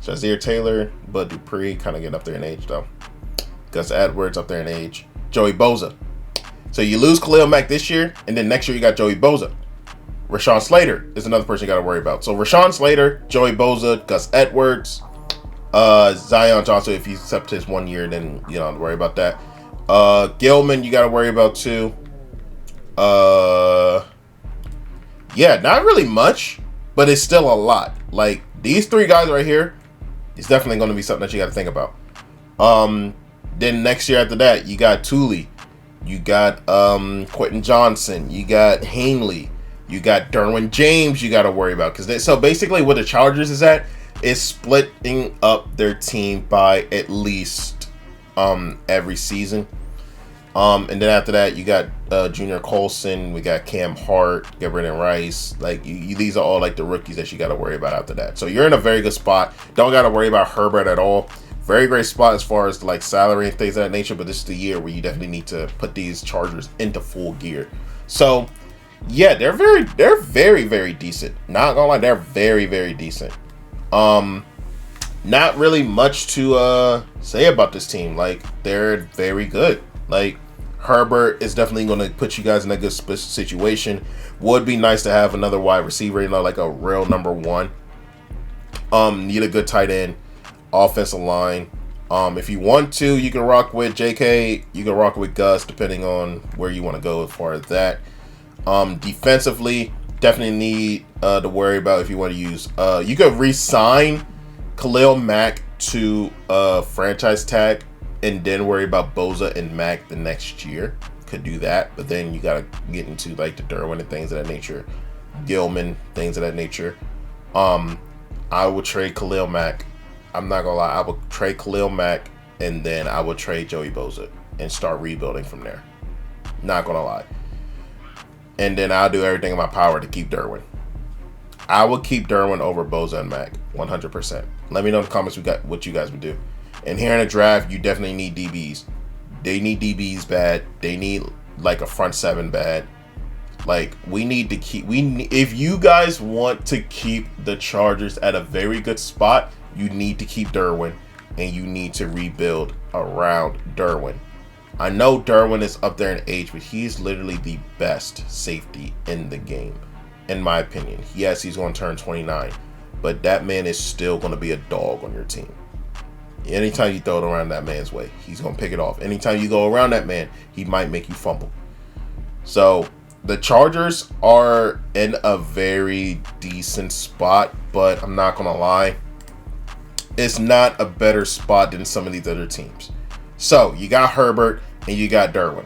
Jazeer Taylor, Bud Dupree, kind of getting up there in age, though. Gus Edwards up there in age. Joey Bosa. So you lose Khalil Mack this year, and then next year you got Joey Bosa. Rashawn Slater is another person you got to worry about. So Rashawn Slater, Joey Bosa, Gus Edwards, Zion Johnson. If you accept his 1 year, then you don't have to worry about that. Gilman, you got to worry about too. Yeah, not really much, but it's still a lot. Like, these three guys right here is definitely going to be something that you got to think about. Then next year after that, you got Thule, you got Quentin Johnson, you got Hanley, you got Derwin James you got to worry about. So basically what the Chargers is splitting up their team by at least every season. And then after that, you got Junior Colson, we got Cam Hart, Gabriel Rice. Like, these are all like the rookies that you got to worry about after that. So you're in a very good spot. Don't got to worry about Herbert at all. Very great spot as far as like salary and things of that nature. But this is the year where you definitely need to put these Chargers into full gear. So yeah, they're very, very decent. Not gonna lie, they're very, very decent. Not really much to say about this team. Like, they're very good. Like, Herbert is definitely going to put you guys in a good situation. Would be nice to have another wide receiver, like a real number one. Need a good tight end, offensive line. If you want to, you can rock with JK. You can rock with Gus, depending on where you want to go as far as that. Defensively, definitely need to worry about if you want to use. You could re-sign Khalil Mack to franchise tag, and then worry about Bosa and Mack the next year. Could do that, but then you gotta get into like the Derwin and things of that nature, Gilman, things of that nature. I would trade Khalil Mack. I'm not gonna lie, I would trade Khalil Mack, and then I would trade Joey Bosa and start rebuilding from there. Not gonna lie. And then I'll do everything in my power to keep Derwin. I would keep Derwin over Bosa and Mack, 100%. Let me know in the comments what you guys would do. And here in the draft, you definitely need DBs. They need DBs bad. They need like a front seven bad. Like, we need to keep. If you guys want to keep the Chargers at a very good spot, you need to keep Derwin, and you need to rebuild around Derwin. I know Derwin is up there in age, but he's literally the best safety in the game, in my opinion. Yes, he's going to turn 29, but that man is still going to be a dog on your team. Anytime you throw it around that man's way, he's going to pick it off. Anytime you go around that man, he might make you fumble. So the Chargers are in a very decent spot, but I'm not going to lie, it's not a better spot than some of these other teams. So you got Herbert and you got Derwin.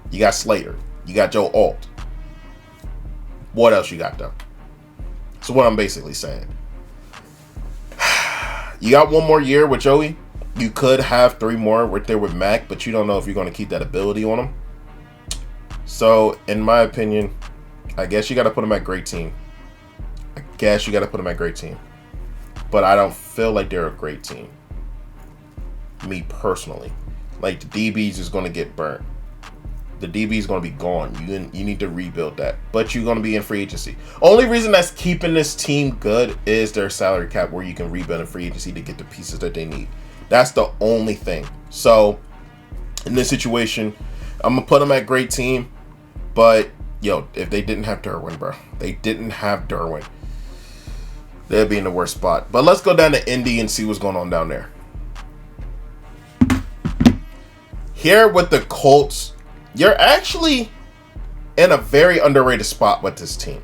You got Slater. You got Joe Alt. What else you got, though? That's what I'm basically saying. You got one more year with Joey. You could have 3 more right there with Mac, but you don't know if you're going to keep that ability on him. So, in my opinion, I guess you got to put him at great team. But I don't feel like they're a great team. Me personally. Like, the DBs is going to get burnt. The DB is going to be gone. You need to rebuild that. But you're going to be in free agency. Only reason that's keeping this team good is their salary cap, where you can rebuild in free agency to get the pieces that they need. That's the only thing. So, in this situation, I'm going to put them at great team. But, yo, if they didn't have Derwin, bro. They'd be in the worst spot. But let's go down to Indy and see what's going on down there. Here with the Colts, you're actually in a very underrated spot with this team.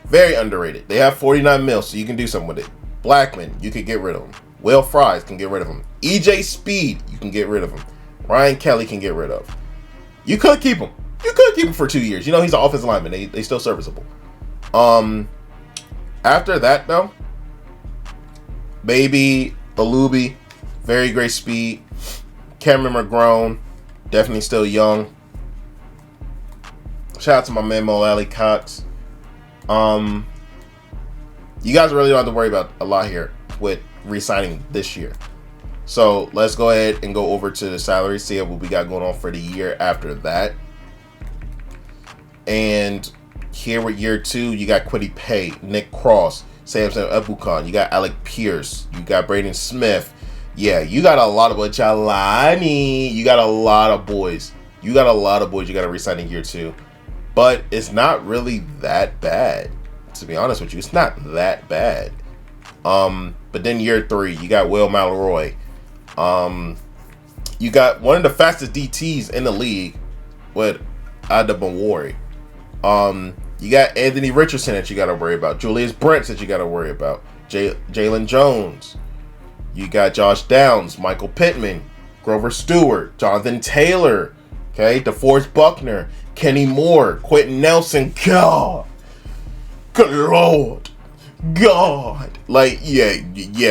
Very underrated. They have 49 mil, so you can do something with it. Blackman, you can get rid of him. Will Fries can get rid of him. EJ Speed, you can get rid of him. Ryan Kelly can get rid of. You could keep him. For 2 years. You know, he's an offensive lineman. They still serviceable. After that, though, Baby, Alubi, very great speed. Cameron McGrone, definitely still young. Shout out to my man Mo Alley Cox. You guys really don't have to worry about a lot here with re-signing this year. So let's go ahead and go over to the salary, see what we got going on for the year after that. And here with year 2, you got Kwity Paye, Nick Cross, Samson Ebukam, you got Alec Pierce, you got Braden Smith. Yeah, you got a lot of Jalani. You got a lot of boys. You got to re-sign in year 2. But it's not really that bad. To be honest with you, it's not that bad. But then year 3, you got Will Mallory. You got one of the fastest DTs in the league with Adebawori. You got Anthony Richardson that you got to worry about. Julius Brents that you got to worry about. Jalen Jones. You got Josh Downs, Michael Pittman, Grover Stewart, Jonathan Taylor, okay, DeForest Buckner, Kenny Moore, Quentin Nelson. God, good Lord, God. Like, yeah,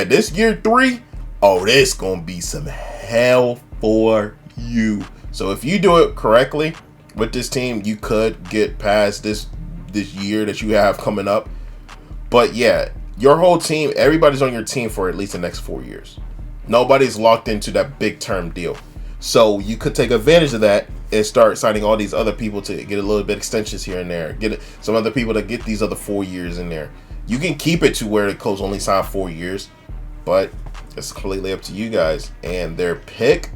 this year 3, oh, this gonna be some hell for you. So if you do it correctly with this team, you could get past this year that you have coming up. But yeah, your whole team, everybody's on your team for at least the next 4 years. Nobody's locked into that big term deal. So you could take advantage of that and start signing all these other people to get a little bit extensions here and there. Get some other people to get these other 4 years in there. You can keep it to where the coach only signed 4 years, but it's completely up to you guys. And their pick,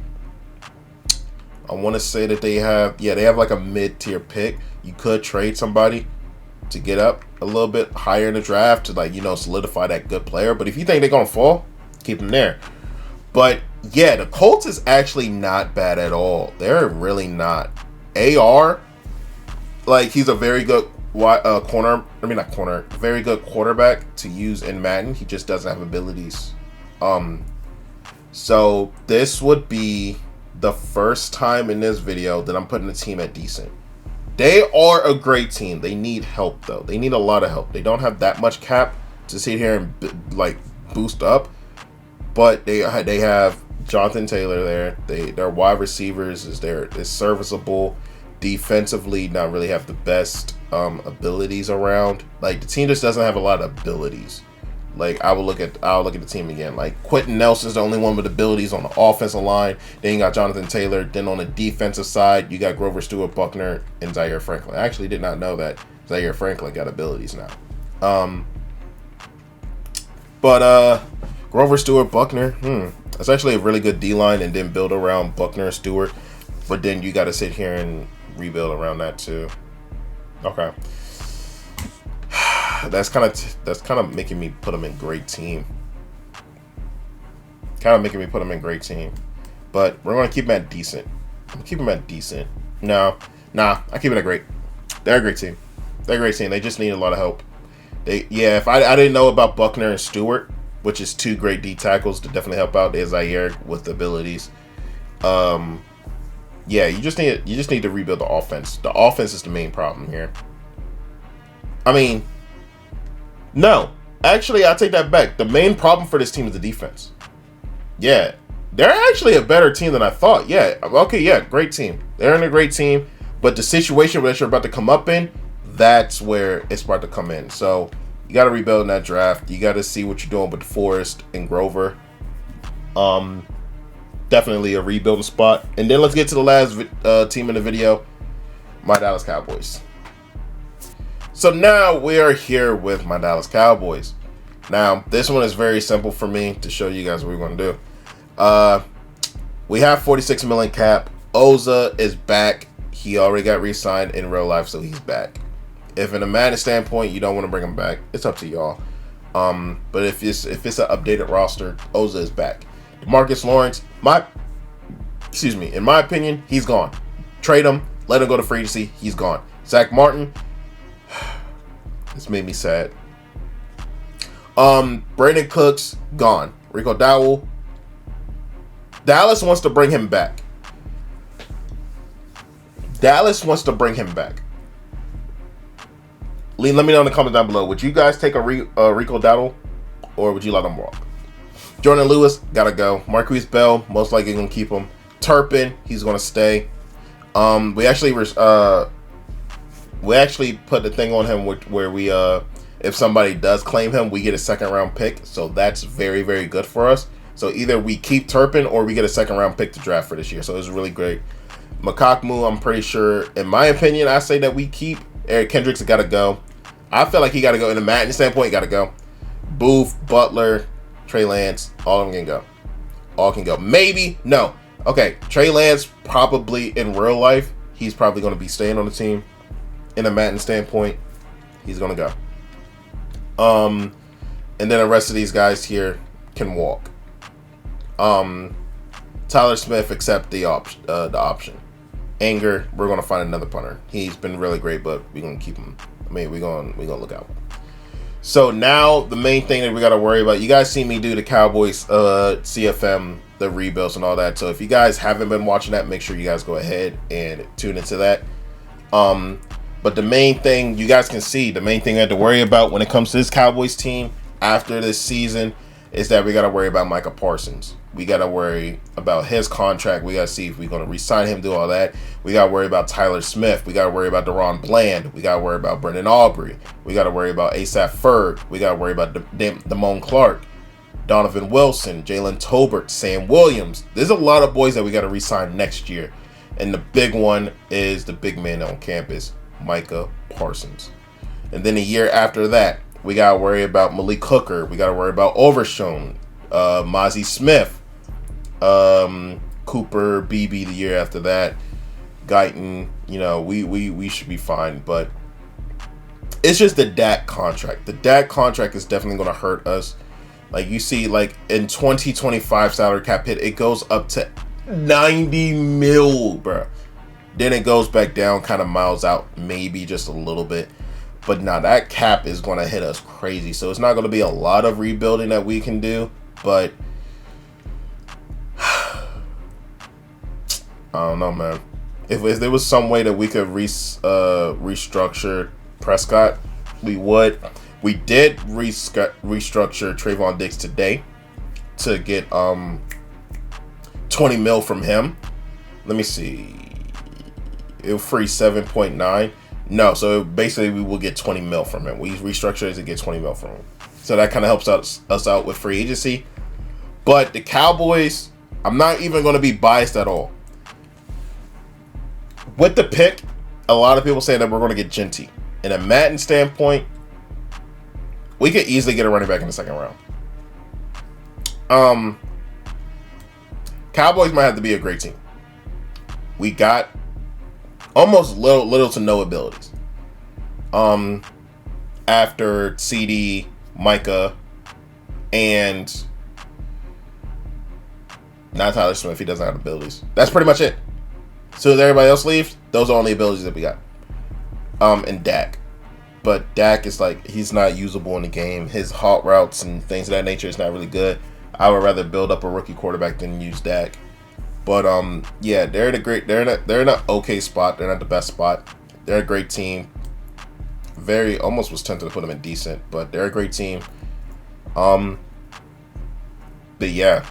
I want to say that they have like a mid-tier pick. You could trade somebody to get up a little bit higher in the draft to, like, you know, solidify that good player. But if you think they're gonna fall, keep them there. But yeah, the Colts is actually not bad at all. They're really not. AR, like, he's a very good very good quarterback to use in Madden. He just doesn't have abilities. So this would be the first time in this video that I'm putting the team at decent. They are a great team. They need help, though. They need a lot of help. They don't have that much cap to sit here and, like, boost up. But they have Jonathan Taylor there. Their wide receivers is serviceable. Defensively, not really have the best abilities around. Like, the team just doesn't have a lot of abilities. Like, I'll look at the team again. Like, Quentin Nelson's the only one with abilities on the offensive line. Then you got Jonathan Taylor. Then on the defensive side, you got Grover Stewart, Buckner, and Zaire Franklin. I actually did not know that Zaire Franklin got abilities now. But Grover Stewart, Buckner, that's actually a really good D-line, and then build around Buckner and Stewart. But then you got to sit here and rebuild around that too. Okay. That's kind of making me put them in great team. But we're gonna keep them at decent. No, I keep it at great. They're a great team. They just need a lot of help. If I didn't know about Buckner and Stewart, which is 2 great D tackles to definitely help out. There's Zaire with abilities. You just need to rebuild the offense. The offense is the main problem here. I mean, no, actually, I take that back. The main problem for this team is the defense. Yeah, they're actually a better team than I thought. Yeah, okay, yeah, great team. They're in a great team, but the situation that you're about to come up in, that's where it's about to come in. So you got to rebuild in that draft. You got to see what you're doing with Forrest and Grover. Definitely a rebuilding spot. And then let's get to the last team in the video, my Dallas Cowboys. So now we are here with my Dallas Cowboys. Now, this one is very simple for me to show you guys what we're going to do. We have $46 million cap. Oza is back. He already got re-signed in real life, so he's back. If in a Madden standpoint, you don't want to bring him back, it's up to y'all. But if it's an updated roster, Oza is back. DeMarcus Lawrence, in my opinion, he's gone. Trade him. Let him go to free agency. He's gone. Zach Martin, this made me sad. Brandon Cooks, gone. Rico Dowell, Dallas wants to bring him back. Let me know in the comments down below. Would you guys take a Rico Dowdle, or would you let him walk? Jordan Lewis, gotta go. Marquise Bell, most likely gonna keep him. Turpin, he's gonna stay. We actually We actually put the thing on him where we if somebody does claim him, we get a second round pick. So that's very, very good for us. So either we keep Turpin or we get a second round pick to draft for this year. So it's really great. Makakmu, I'm pretty sure, in my opinion, I say that we keep. Eric Kendricks got to go. I feel like he got to go. In the Madden standpoint, got to go. Booth, Butler, Trey Lance, all of them can go. All can go. Maybe, no. Okay, Trey Lance probably in real life, he's probably going to be staying on the team. In a Madden standpoint, he's going to go. And then the rest of these guys here can walk. Tyler Smith accept the option. Anger, we're gonna find another punter. He's been really great, but we're gonna keep him. I mean, we're gonna look out. So now the main thing that we gotta worry about. You guys see me do the Cowboys CFM, the rebuilds and all that. So if you guys haven't been watching that, make sure you guys go ahead and tune into that. But the main thing you guys can see, the main thing we have to worry about when it comes to this Cowboys team after this season is that we got to worry about Micah Parsons. We got to worry about his contract. We got to see if we're going to re-sign him, do all that. We got to worry about Tyler Smith. We got to worry about Deron Bland. We got to worry about Brendan Aubrey. We got to worry about Asaph Ferg. We got to worry about Damone Clark, Donovan Wilson, Jalen Tolbert, Sam Williams. There's a lot of boys that we got to re-sign next year. And the big one is the big man on campus, Micah Parsons. And then a year after that, we got to worry about Malik Hooker. We got to worry about Overshown, Mozzie Smith, Cooper, BB the year after that, Guyton. You know, we should be fine. But it's just the Dak contract. The Dak contract is definitely going to hurt us. Like you see, like in 2025 salary cap hit, it goes up to 90 mil, bro. Then it goes back down, kind of miles out, maybe just a little bit. But now that cap is going to hit us crazy. So it's not going to be a lot of rebuilding that we can do. But I don't know, man. If there was some way that we could restructure Prescott, we would. We did restructure Trayvon Diggs today to get 20 mil from him. Let me see. It'll free 7.9. No, so basically we will get 20 mil from him. We restructure it to get 20 mil from him. So that kind of helps us out with free agency. But the Cowboys, I'm not even going to be biased at all. With the pick, a lot of people say that we're going to get Genty. In a Madden standpoint, we could easily get a running back in the second round. Cowboys might have to be a great team. We got almost little to no abilities. After CD, Micah, and not Tyler Smith, he doesn't have abilities. That's pretty much it. So as everybody else leaves, those are only abilities that we got. And Dak. But Dak is like, he's not usable in the game. His hot routes and things of that nature is not really good. I would rather build up a rookie quarterback than use Dak. But yeah, they're in an okay spot. They're not the best spot. They're a great team. Almost was tempted to put them in decent, but they're a great team. But yeah,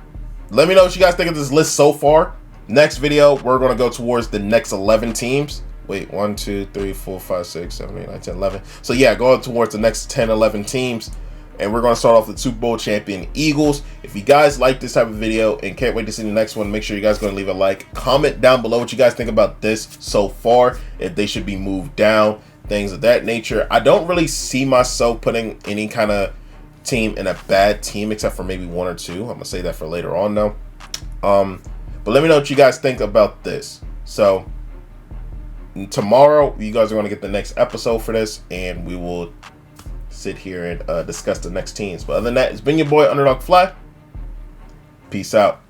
let me know what you guys think of this list so far. Next video, we're gonna go towards the next 11 teams. Wait, 1, 2, 3, 4, 5, 6, 7, 8, 9, 10, 11. So yeah, going towards the next 10, 11 teams. And we're going to start off with Super Bowl champion Eagles. If you guys like this type of video and can't wait to see the next one, make sure you guys go and leave a like. Comment down below what you guys think about this so far. If they should be moved down, things of that nature. I don't really see myself putting any kind of team in a bad team except for maybe 1 or 2. I'm going to say that for later on though. But let me know what you guys think about this. So tomorrow, you guys are going to get the next episode for this, and we will sit here and discuss the next teams. But other than that, it's been your boy Underdog Fly. Peace out.